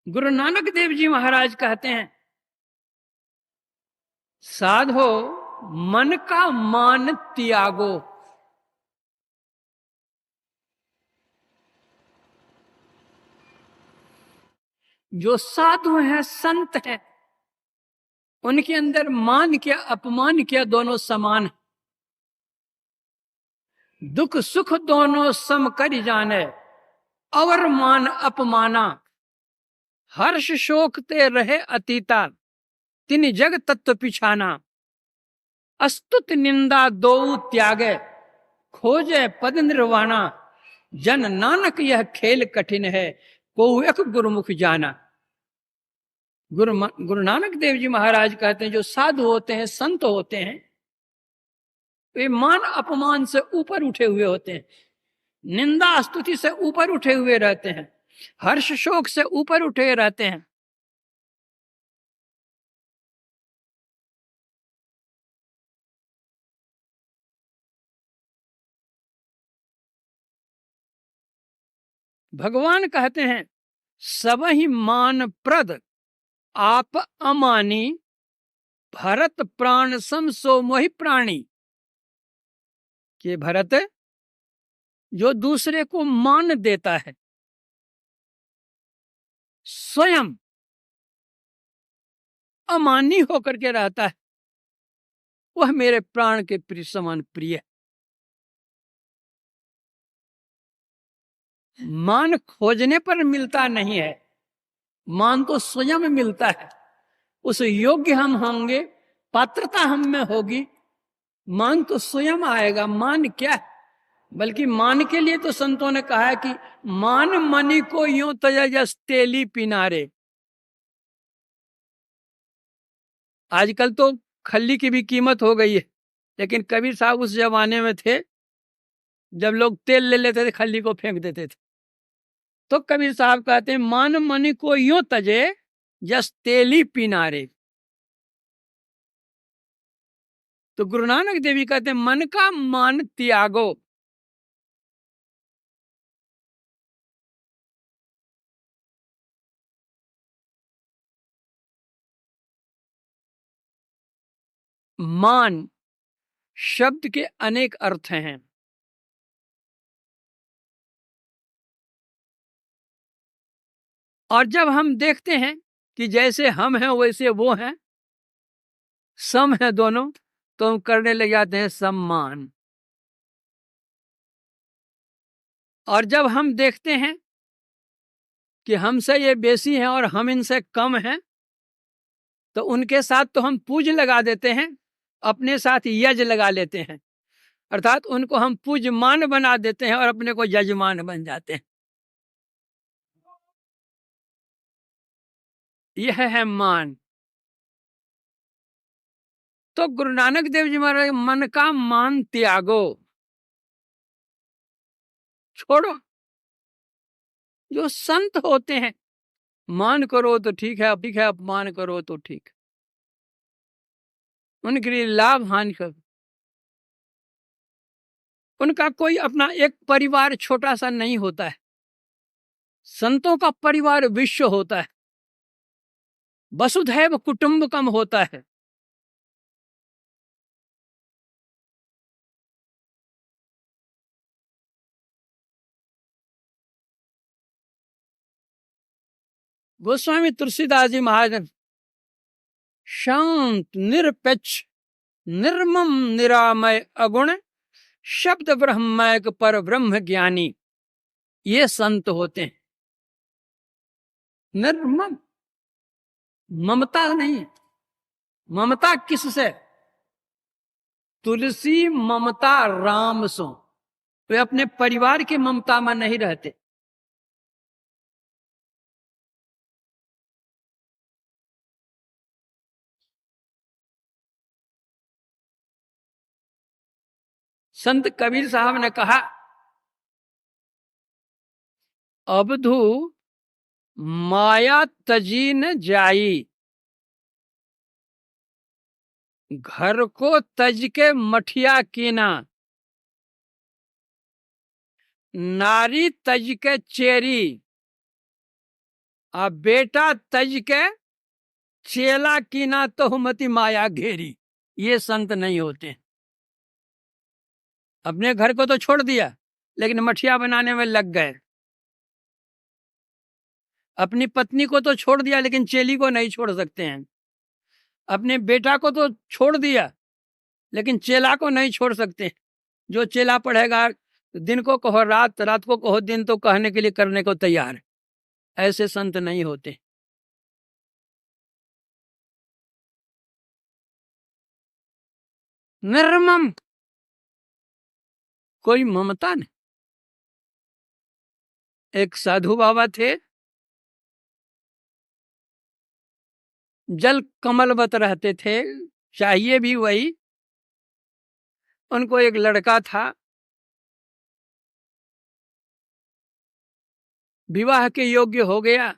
गुरु नानक देव जी महाराज कहते हैं, साधो मन का मान त्यागो। जो साधु हैं, संत हैं, उनके अंदर मान क्या अपमान क्या दोनों समान। दुख सुख दोनों सम कर जाने, अवर मान अपमाना। हर्ष शोक ते रहे अतीता, तिन जग तत्व पिछाना। अस्तुत निंदा दो त्यागे, खोजे पद निर्वाणा। जन नानक यह खेल कठिन है, को एक गुरुमुख जाना। गुरु नानक देव जी महाराज कहते हैं, जो साधु होते हैं, संत होते हैं, वे मान अपमान से ऊपर उठे हुए होते हैं, निंदा स्तुति से ऊपर उठे हुए रहते हैं, हर्ष शोक से ऊपर उठे रहते हैं। भगवान कहते हैं, सब ही मान प्रद आप अमानी, भरत प्राण सम सो मोहि प्राणी। कि भरत जो दूसरे को मान देता है, स्वयं अमानी होकर के रहता है, वह मेरे प्राण के प्रिय समान प्रिय। मान खोजने पर मिलता नहीं है, मान तो स्वयं मिलता है। उस योग्य हम होंगे, पात्रता हम में होगी मान तो स्वयं आएगा। मान क्या है? बल्कि मान के लिए तो संतों ने कहा है कि मान मणि को यूं तज जस तेली पिनारे। आजकल तो खल्ली की भी कीमत हो गई है, लेकिन कबीर साहब उस जमाने में थे जब लोग तेल ले लेते थे खल्ली को फेंक देते थे। तो कबीर साहब कहते हैं मान मणि को यूं तजे जस तेली पिनारे। तो गुरु नानक देव जी कहते हैं मन का मान त्यागो। मान शब्द के अनेक अर्थ हैं। और जब हम देखते हैं कि जैसे हम हैं वैसे वो हैं, सम है दोनों, तो हम करने लग जाते हैं सम्मान। और जब हम देखते हैं कि हमसे ये बेसी हैं और हम इनसे कम हैं, तो उनके साथ तो हम पूज लगा देते हैं, अपने साथ यज लगा लेते हैं। अर्थात उनको हम पूजमान बना देते हैं और अपने को यजमान बन जाते हैं। यह है मान। तो गुरु नानक देव जी महाराज मन का मान त्यागो, छोड़ो। जो संत होते हैं मान करो तो ठीक है, अपमान करो तो ठीक, उनके लिए लाभ हानि कर। उनका कोई अपना एक परिवार छोटा सा नहीं होता है। संतों का परिवार विश्व होता है, वसुधैव कुटुंबकम होता है। गोस्वामी तुलसीदास जी महाराज शांत निरपेक्ष निर्मम निरामय अगुण शब्द ब्रह्मैक पर ब्रह्म ज्ञानी, ये संत होते हैं। निर्मम, ममता नहीं। ममता किससे? तुलसी ममता राम सो। वे अपने परिवार की ममता में नहीं रहते। संत कबीर साहब ने कहा अबधू माया तजी न जाई, घर को तज के मठिया कीना, नारी तज के चेरी, आ बेटा तज के चेला कीना तो मति माया घेरी। ये संत नहीं होते। अपने घर को तो छोड़ दिया लेकिन मठिया बनाने में लग गए। अपनी पत्नी को तो छोड़ दिया लेकिन चेली को नहीं छोड़ सकते हैं। अपने बेटा को तो छोड़ दिया लेकिन चेला को नहीं छोड़ सकते। जो चेला पढ़ेगा दिन को कहो रात, रात को कहो दिन, तो कहने के लिए करने को तैयार है। ऐसे संत नहीं होते। निर्मम, कोई ममता नहीं। एक साधु बाबा थे, जल कमलवत रहते थे, चाहिए भी वही। उनको एक लड़का था, विवाह के योग्य हो गया।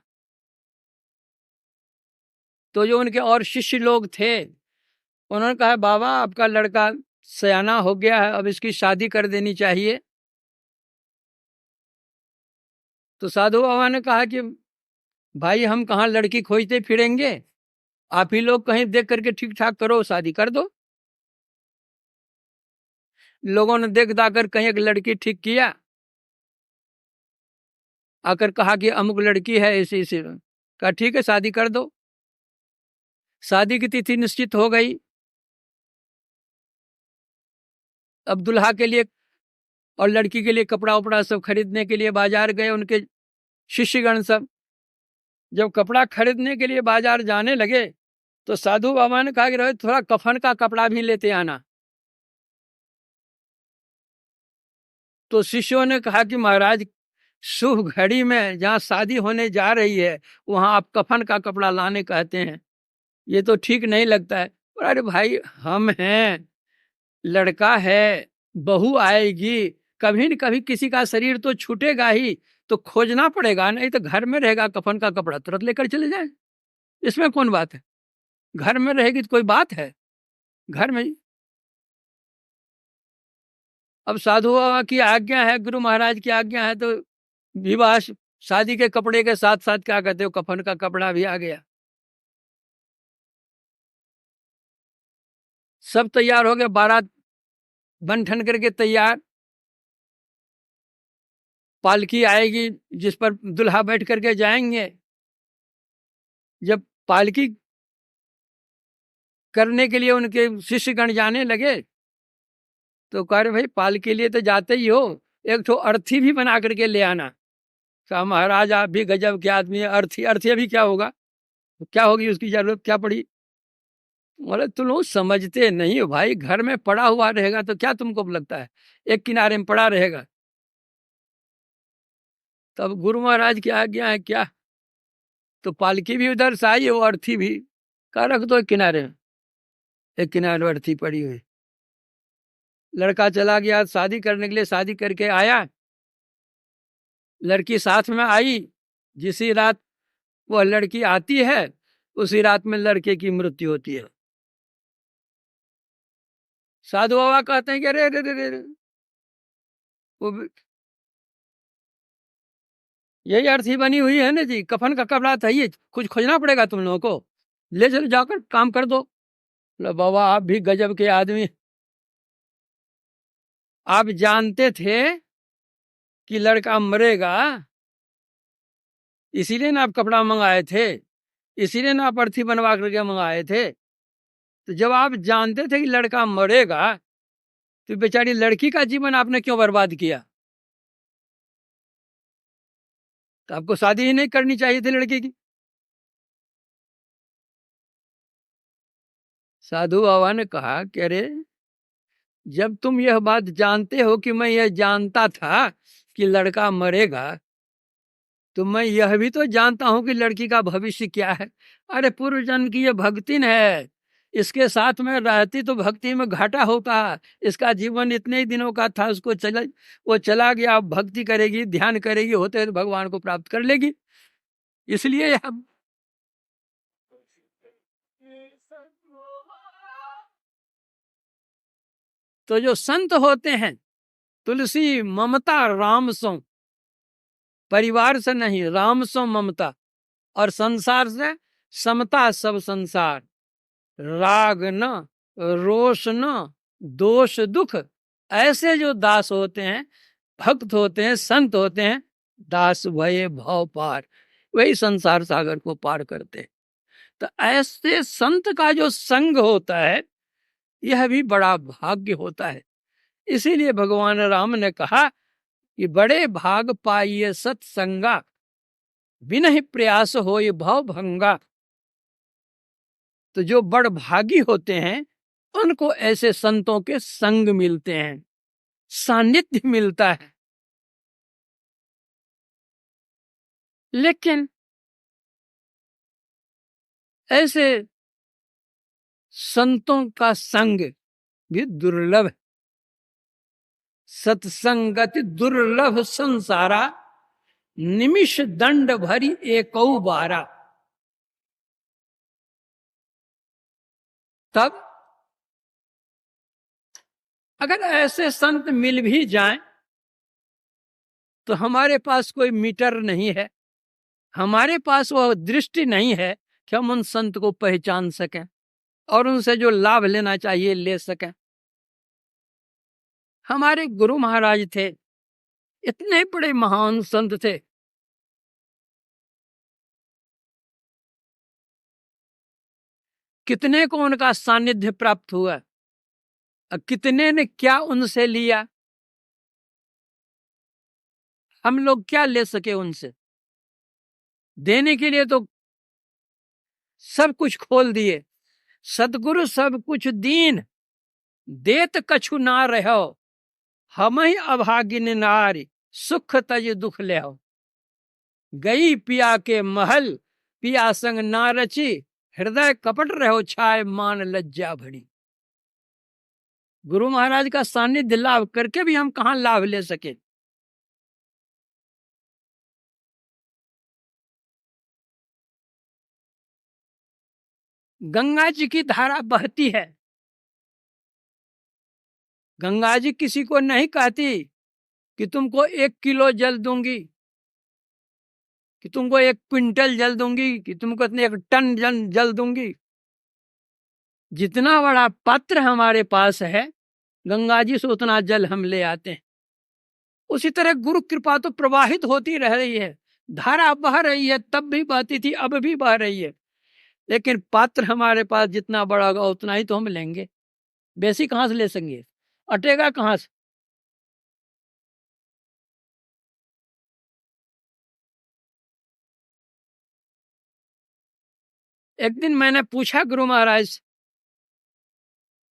तो जो उनके और शिष्य लोग थे उन्होंने कहा बाबा आपका लड़का सयाना हो गया है, अब इसकी शादी कर देनी चाहिए। तो साधु बाबा ने कहा कि भाई हम कहाँ लड़की खोजते फिरेंगे, आप ही लोग कहीं देख करके ठीक ठाक करो, शादी कर दो। लोगों ने देख दाकर कहीं एक लड़की ठीक किया, आकर कहा कि अमुक लड़की है इसी से। कहा ठीक है शादी कर दो। शादी की तिथि निश्चित हो गई। अब दुल्हा के लिए और लड़की के लिए कपड़ा उपड़ा सब खरीदने के लिए बाजार गए उनके शिष्यगण सब। जब कपड़ा खरीदने के लिए बाजार जाने लगे तो साधु बाबा ने कहा कि रहे थोड़ा कफन का कपड़ा भी लेते आना। तो शिष्यों ने कहा कि महाराज, शुभ घड़ी में जहाँ शादी होने जा रही है वहां आप कफन का कपड़ा लाने कहते हैं, ये तो ठीक नहीं लगता है। और अरे भाई, हम हैं, लड़का है, बहू आएगी, कभी न कभी किसी का शरीर तो छूटेगा ही, तो खोजना पड़ेगा, नहीं तो घर में रहेगा कफन का कपड़ा तुरंत लेकर चले जाए, इसमें कौन बात है? घर में रहेगी तो कोई बात है? घर में अब साधु बाबा की आज्ञा है, गुरु महाराज की आज्ञा है, तो विवाह शादी के कपड़े के साथ साथ क्या कहते हो, कफन का कपड़ा भी आ गया। सब तैयार हो गए, बारात बन ठन करके तैयार, पालकी आएगी जिस पर दुल्हा बैठ करके जाएंगे। जब पालकी करने के लिए उनके शिष्यगण जाने लगे तो कह रहे भाई, पालकी के लिए तो जाते ही हो, एक ठो अर्थी भी बना करके ले आना। कहा महाराज आप भी गजब के आदमी है, अर्थी अर्थी अभी क्या होगा, क्या होगी उसकी जरूरत क्या पड़ी? बोले तुम लोग समझते नहीं हो भाई, घर में पड़ा हुआ रहेगा तो क्या तुमको लगता है एक किनारे में पड़ा रहेगा? तब गुरु महाराज की आज्ञा है क्या, तो पालकी भी उधर से आई, वो अर्थी भी कहा रख दो एक किनारे में। एक किनारे अर्थी पड़ी हुई, लड़का चला गया शादी करने के लिए, शादी करके आया, लड़की साथ में आई। जिसी रात वह लड़की आती है उसी रात में लड़के की मृत्यु होती है। साधु बाबा कहते हैं कि अरे अरे अरे अरे, वो यही अर्थी बनी हुई है ना जी, कफन का कपड़ा था, ये कुछ खोजना पड़ेगा तुम लोगों को, ले चलो जाकर काम कर दो। बोला बाबा आप भी गजब के आदमी, आप जानते थे कि लड़का मरेगा, इसीलिए ना आप कपड़ा मंगाए थे, इसीलिए ना आप अर्थी बनवा करके मंगाए थे। तो जब आप जानते थे कि लड़का मरेगा तो बेचारी लड़की का जीवन आपने क्यों बर्बाद किया? तो आपको शादी ही नहीं करनी चाहिए थी लड़की की। साधु बाबा ने कहा कि अरे, जब तुम यह बात जानते हो कि मैं यह जानता था कि लड़का मरेगा, तो मैं यह भी तो जानता हूं कि लड़की का भविष्य क्या है। अरे पूर्व जन्म की यह भक्तिन है, इसके साथ में रहती तो भक्ति में घाटा होता, इसका जीवन इतने ही दिनों का था, उसको वो चला गया, अब भक्ति करेगी, ध्यान करेगी, होते तो भगवान को प्राप्त कर लेगी। इसलिए हम तो जो संत होते हैं, तुलसी ममता राम सो, परिवार से नहीं, राम सो ममता, और संसार से समता, सब संसार, राग न, रोष न, दोष दुख, ऐसे जो दास होते हैं, भक्त होते हैं, संत होते हैं, दास भये भव पार, वही संसार सागर को पार करते हैं। तो ऐसे संत का जो संग होता है यह भी बड़ा भाग्य होता है। इसीलिए भगवान राम ने कहा कि बड़े भाग पाइये सत्संगा, बिनहि प्रयास होय भव भंगा। तो जो बड़ भागी होते हैं उनको ऐसे संतों के संग मिलते हैं, सानिध्य मिलता है। लेकिन ऐसे संतों का संग भी दुर्लभ है। सत्संगति दुर्लभ संसारा, निमिष दंड भरी एकौ बारा। तब अगर ऐसे संत मिल भी जाएं तो हमारे पास कोई मीटर नहीं है, हमारे पास वह दृष्टि नहीं है कि हम उन संत को पहचान सकें और उनसे जो लाभ लेना चाहिए ले सकें। हमारे गुरु महाराज थे, इतने बड़े महान संत थे, कितने को उनका सानिध्य प्राप्त हुआ और कितने ने क्या उनसे लिया। हम लोग क्या ले सके उनसे? देने के लिए तो सब कुछ खोल दिए। सतगुरु सब कुछ दीन, देत कछु ना रहो, हम ही अभागिन नारी सुख तज दुख ले आओ। गई पिया के महल पिया संग ना रची, हृदय कपट रहो छाए मान लज्जा भरी। गुरु महाराज का सानिध्य लाभ करके भी हम कहां लाभ ले सके। गंगा जी की धारा बहती है। गंगा जी किसी को नहीं कहती कि तुमको 1 किलो जल दूंगी, कि तुमको 1 क्विंटल जल दूंगी, कि तुमको इतने 1 टन जल दूंगी। जितना बड़ा पात्र हमारे पास है गंगा जी से उतना जल हम ले आते हैं। उसी तरह गुरु कृपा तो प्रवाहित होती रह रही है, धारा बह रही है, तब भी बहती थी अब भी बह रही है। लेकिन पात्र हमारे पास जितना बड़ा होगा उतना ही तो हम लेंगे, बेसी कहां से ले सकेंगे, अटेगा कहां से। एक दिन मैंने पूछा गुरु महाराज से,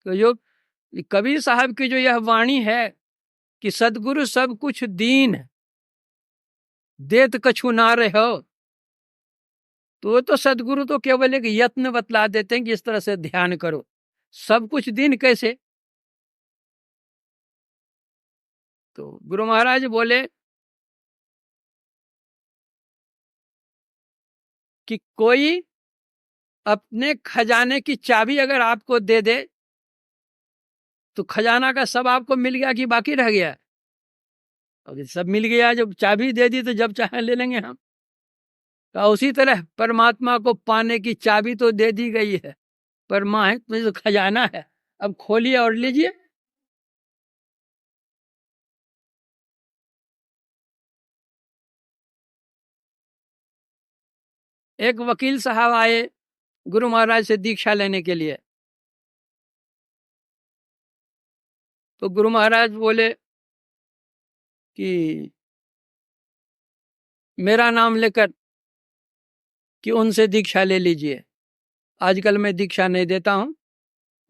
तो जो कबीर साहब की जो यह वाणी है कि सदगुरु सब कुछ दीन देत कछु ना रहो, तो सदगुरु तो केवल एक यत्न बतला देते हैं कि इस तरह से ध्यान करो। सब कुछ दीन कैसे? तो गुरु महाराज बोले कि कोई अपने खजाने की चाबी अगर आपको दे दे तो खजाना का सब आपको मिल गया कि बाकी रह गया? और सब मिल गया, जब चाबी दे दी तो जब चाहे ले लेंगे हम। तो उसी तरह परमात्मा को पाने की चाबी तो दे दी गई है, पर माँ है तो खजाना है, अब खोलिए और लीजिए। एक वकील साहब आए गुरु महाराज से दीक्षा लेने के लिए। तो गुरु महाराज बोले कि मेरा नाम लेकर कि उनसे दीक्षा ले लीजिए, आजकल मैं दीक्षा नहीं देता हूं,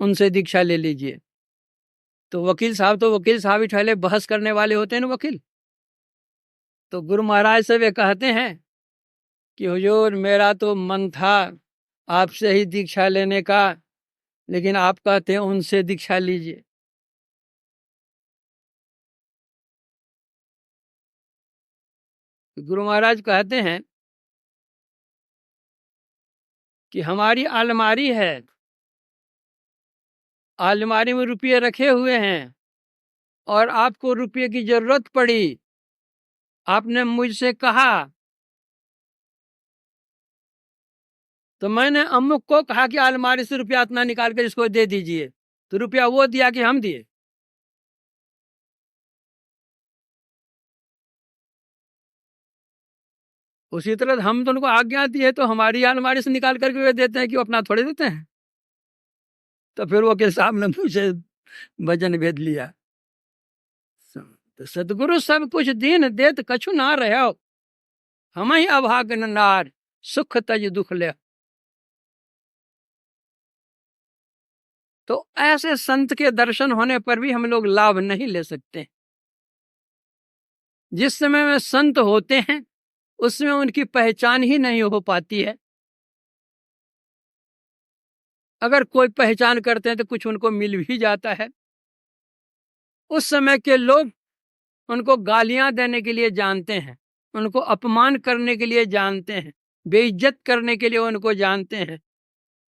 उनसे दीक्षा ले लीजिए। तो वकील साहब ही ठहले बहस करने वाले होते हैं ना वकील। तो गुरु महाराज से वे कहते हैं कि हुजूर मेरा तो मन था आपसे ही दीक्षा लेने का, लेकिन आप कहते हैं उनसे दीक्षा लीजिए। गुरु महाराज कहते हैं कि हमारी अलमारी है, अलमारी में रुपये रखे हुए हैं और आपको रुपये की जरूरत पड़ी, आपने मुझसे कहा तो मैंने अमुक को कहा कि अलमारी से रुपया इतना निकाल कर इसको दे दीजिए, तो रुपया वो दिया कि हम दिए? उसी तरह हम तो उनको आज्ञा दी है, तो हमारी अलमारी से निकाल करके वे देते हैं कि वो अपना थोड़े देते हैं। तो फिर वो के साहब ने मुझे भजन भेद लिया। तो सदगुरु सब कुछ दीन देत कछु ना रहो, हम ही अभागन नार सुख तज दुख ले। तो ऐसे संत के दर्शन होने पर भी हम लोग लाभ नहीं ले सकते। जिस समय में संत होते हैं उसमें उनकी पहचान ही नहीं हो पाती है। अगर कोई पहचान करते हैं तो कुछ उनको मिल भी जाता है। उस समय के लोग उनको गालियां देने के लिए जानते हैं, उनको अपमान करने के लिए जानते हैं, बेइज्जत करने के लिए उनको जानते हैं,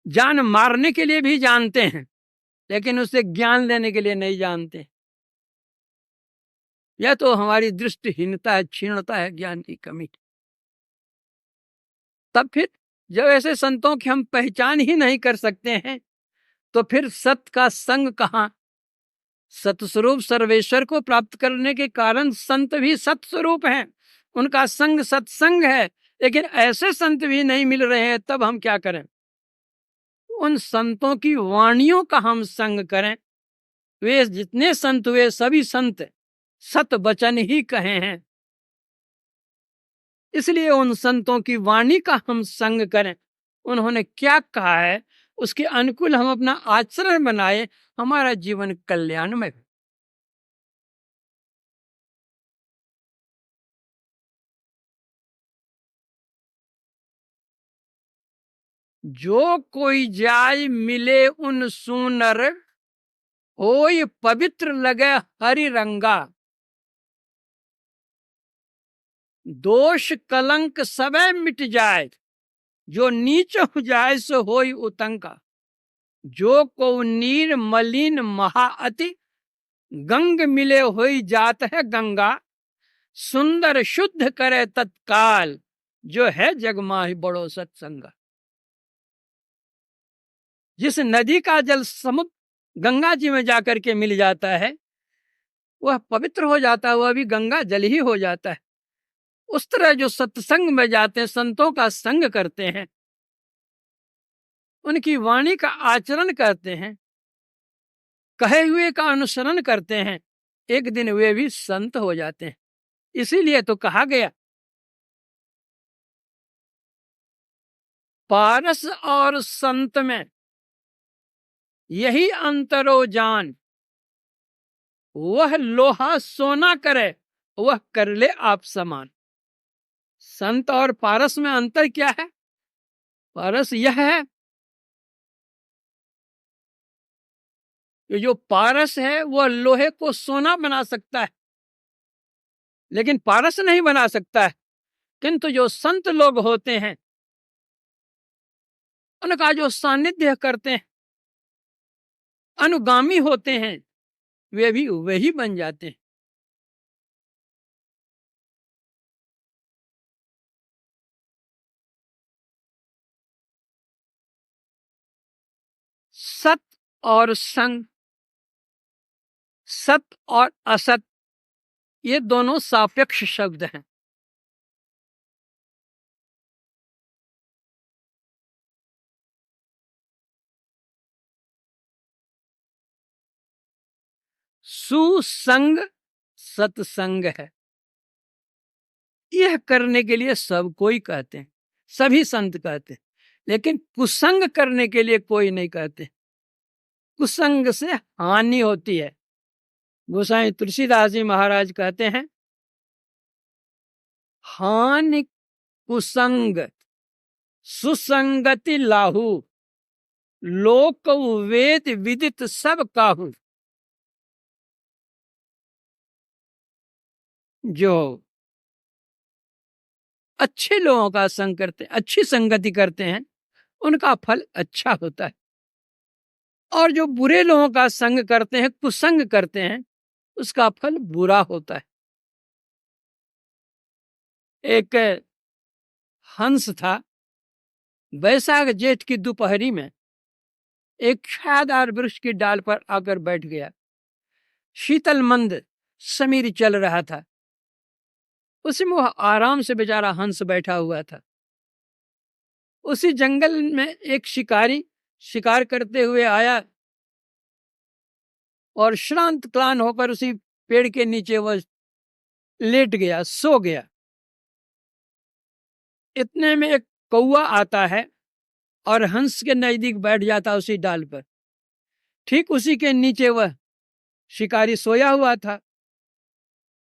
जान मारने के लिए भी जानते हैं, लेकिन उससे ज्ञान लेने के लिए नहीं जानते। यह तो हमारी दृष्टिहीनता है, क्षीणता है, ज्ञान की कमी। तब फिर जब ऐसे संतों की हम पहचान ही नहीं कर सकते हैं तो फिर सत का संग कहाँ? सतस्वरूप सर्वेश्वर को प्राप्त करने के कारण संत भी सतस्वरूप हैं, उनका संग सत्संग है, लेकिन ऐसे संत भी नहीं मिल रहे हैं। तब हम क्या करें? उन संतों की वाणियों का हम संग करें। वे जितने संत हुए सभी संत सत वचन ही कहे हैं, इसलिए उन संतों की वाणी का हम संग करें। उन्होंने क्या कहा है उसके अनुकूल हम अपना आचरण बनाए, हमारा जीवन कल्याण में। जो कोई जाय मिले उन सुनर, होय पवित्र लगे हरि रंगा। दोष कलंक सबे मिट जाए, जो नीच हो जाए सो होय उतंका। जो को नीर मलिन महाअति, गंग मिले होई जात है गंगा। सुंदर शुद्ध करे तत्काल, जो है जग माहि बड़ो सत्संगा। जिस नदी का जल समुद्र गंगा जी में जाकर के मिल जाता है, वह पवित्र हो जाता है, वह भी गंगा जल ही हो जाता है। उस तरह जो सत्संग में जाते हैं, संतों का संग करते हैं, उनकी वाणी का आचरण करते हैं, कहे हुए का अनुसरण करते हैं, एक दिन वे भी संत हो जाते हैं। इसीलिए तो कहा गया, पारस और संत में यही अंतरो जान। वह लोहा सोना करे, वह कर ले आप समान। संत और पारस में अंतर क्या है? पारस यह है कि जो पारस है वह लोहे को सोना बना सकता है, लेकिन पारस नहीं बना सकता है। किंतु जो संत लोग होते हैं, उनका जो सानिध्य करते हैं, अनुगामी होते हैं, वे भी वही बन जाते हैं। सत और संग, सत और असत, ये दोनों सापेक्ष शब्द हैं। सुसंग सत्संग है। यह करने के लिए सब कोई कहते हैं, सभी संत कहते हैं, लेकिन कुसंग करने के लिए कोई नहीं कहते। कुसंग से हानि होती है। गोसाई तुलसीदास जी महाराज कहते हैं, हानि कुसंग सुसंगति लाहू, लोक वेद विदित सब काहू। जो अच्छे लोगों का संग करते, अच्छी संगति करते हैं, उनका फल अच्छा होता है। और जो बुरे लोगों का संग करते हैं, कुसंग करते हैं, उसका फल बुरा होता है। एक हंस था, वैशाख जेठ की दोपहरी में एक छायादार वृक्ष की डाल पर आकर बैठ गया। शीतल मंद समीर चल रहा था, उसमें वह आराम से बेचारा हंस बैठा हुआ था। उसी जंगल में एक शिकारी शिकार करते हुए आया और श्रांत क्लान होकर उसी पेड़ के नीचे वह लेट गया, सो गया। इतने में एक कौवा आता है और हंस के नजदीक बैठ जाता उसी डाल पर। ठीक उसी के नीचे वह शिकारी सोया हुआ था।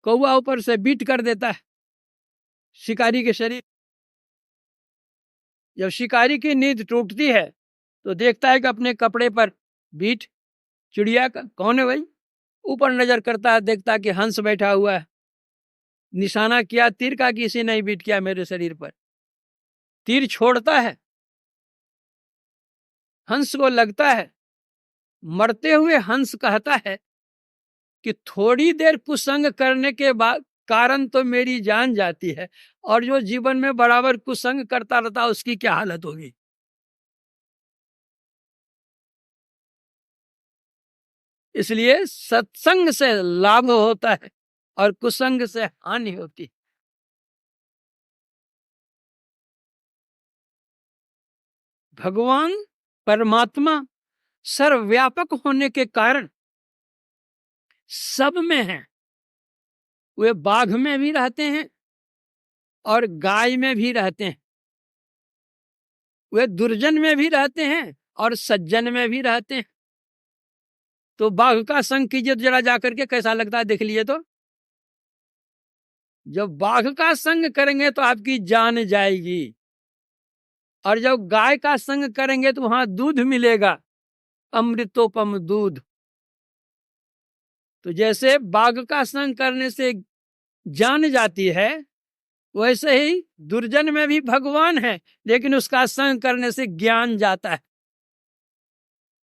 कौवा ऊपर से बीट कर देता है शिकारी के शरीर। जब शिकारी की नींद टूटती है तो देखता है कि अपने कपड़े पर बीट, चिड़िया का कौन है भाई। ऊपर नजर करता है, देखता है कि हंस बैठा हुआ है। निशाना किया तीर का, किसी ने बीट किया मेरे शरीर पर। तीर छोड़ता है, हंस को लगता है। मरते हुए हंस कहता है कि थोड़ी देर कुसंग करने के बाद कारण तो मेरी जान जाती है, और जो जीवन में बराबर कुसंग करता रहता उसकी क्या हालत होगी। इसलिए सत्संग से लाभ होता है और कुसंग से हानि होती है। भगवान परमात्मा सर्वव्यापक होने के कारण सब में हैं। वे बाघ में भी रहते हैं और गाय में भी रहते हैं। वे दुर्जन में भी रहते हैं और सज्जन में भी रहते हैं। तो बाघ का संग कीजिए जरा जाकर के, कैसा लगता है देख लीजिए। तो जब बाघ का संग करेंगे तो आपकी जान जाएगी, और जब गाय का संग करेंगे तो वहां दूध मिलेगा, अमृतोपम दूध। तो जैसे बाघ का संग करने से जान जाती है, वैसे ही दुर्जन में भी भगवान है, लेकिन उसका संग करने से ज्ञान जाता है।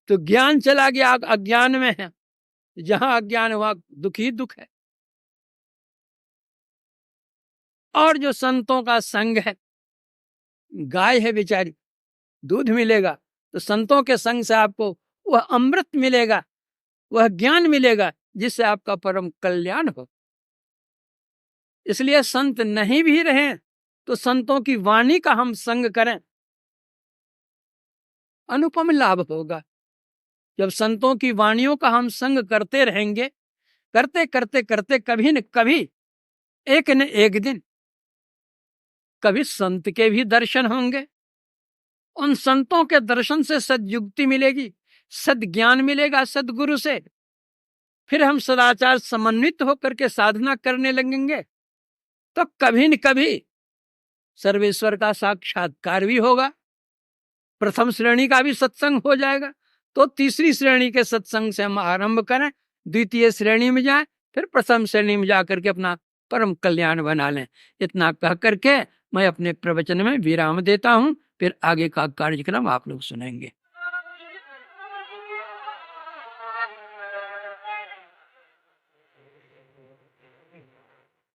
तो ज्ञान चला गया, अज्ञान में है, जहां अज्ञान वहां दुख ही दुख है। और जो संतों का संग है, गाय है बेचारी, दूध मिलेगा, तो संतों के संग से आपको वह अमृत मिलेगा, वह ज्ञान मिलेगा, जिससे आपका परम कल्याण हो। इसलिए संत नहीं भी रहे तो संतों की वाणी का हम संग करें, अनुपम लाभ होगा। जब संतों की वाणियों का हम संग करते रहेंगे, करते करते करते कभी न कभी, एक न एक दिन, कभी संत के भी दर्शन होंगे। उन संतों के दर्शन से सद्युक्ति मिलेगी, सद्ज्ञान मिलेगा सद्गुरु से। फिर हम सदाचार समन्वित होकर के साधना करने लगेंगे, तो कभी न कभी सर्वेश्वर का साक्षात्कार भी होगा। प्रथम श्रेणी का भी सत्संग हो जाएगा, तो तीसरी श्रेणी के सत्संग से हम आरंभ करें, द्वितीय श्रेणी में जाएं, फिर प्रथम श्रेणी में जाकर के अपना परम कल्याण बना लें। इतना कह करके मैं अपने प्रवचन में विराम देता हूं, फिर आगे का कार्यक्रम आप लोग सुनेंगे।